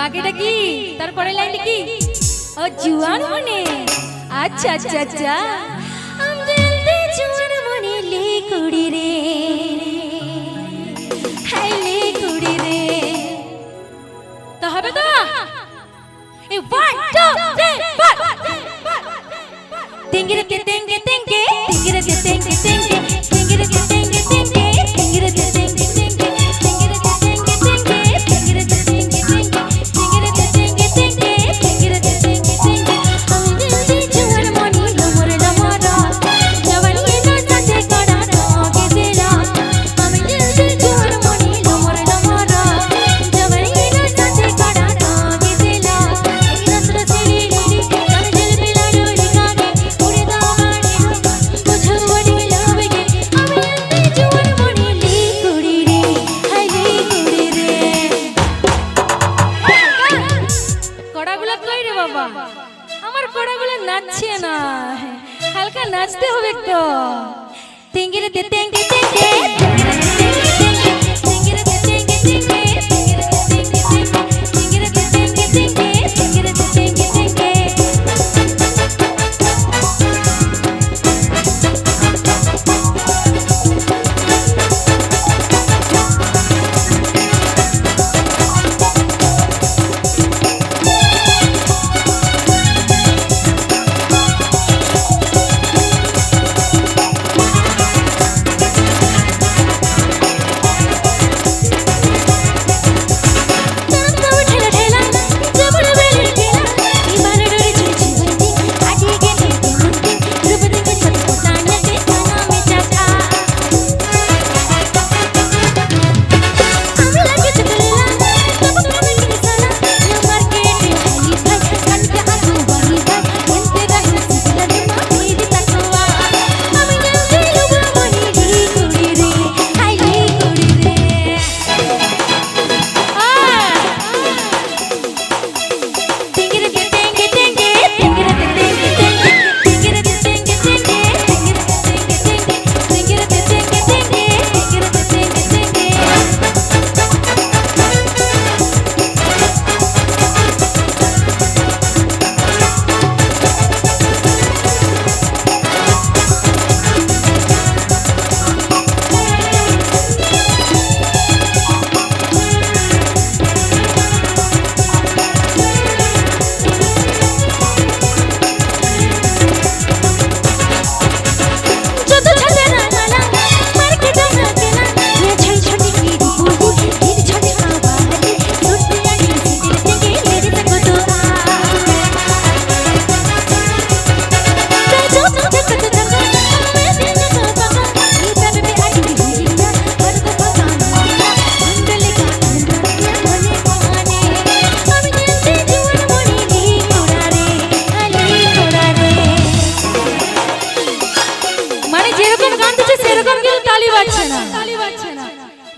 বাকিটা কি তারপরে লাইনটা কি ও জুয়ান মনে আচ্ছা আচ্ছা আচ্ছা আম দিলতে জুয়ান মনে লে কুড়ি রে হাই লে কুড়ি রে তো হবে তো এই 1 2 3 টিঙ্গিরে কে টিঙ্গে টিঙ্গে টিঙ্গিরে কে টিঙ্গে টিঙ্গে টিঙ্গিরে কে টিঙ্গে টিঙ্গে টিঙ্গিরে কে টিঙ্গে টিঙ্গে টিঙ্গিরে কে টিঙ্গে টিঙ্গে টিঙ্গিরে কে টিঙ্গে টিঙ্গে টিঙ্গিরে কে টিঙ্গে টিঙ্গে টিঙ্গিরে কে টিঙ্গে টিঙ্গে আমি দিলতে জুয়ান মনি লমরে লমরা জওয়ানি নো সাথে কড়া কে তেরা আমি দিলতে জুয়ান মনি লমরে লমরা জওয়ানি নো সাথে কড়া কে তেরা এক নসর সিড়ি লিলি আমি দিল पे लाडोरी कागे उड़े दामाने मुझे बड़ी लावेगे আমি দিলতে জুয়ান মনি লি কুড়ি রে হাই লি কুড়ি রে কড়াগুলো কই রে বাবা আমার কড়াগুলো নাচছে না হালকা নাচতে হবে তো টিঙ্গিরে তে টিঙ্গে টিঙ্গে টিঙ্গিরে তে টিঙ্গে টিঙ্গে টিঙ্গিরে তে টিঙ্গে টিঙ্গে টিঙ্গিরে তে টিঙ্গে টিঙ্গে টিঙ্গিরে তে টিঙ্গে টিঙ্গে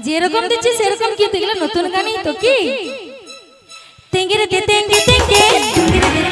যেরকম দিচ্ছে সেরকম কিন্তু এগুলো নতুন গানই তো কি টিঙ্গিরে তে টিঙ্গে টিঙ্গে টিঙ্গিরে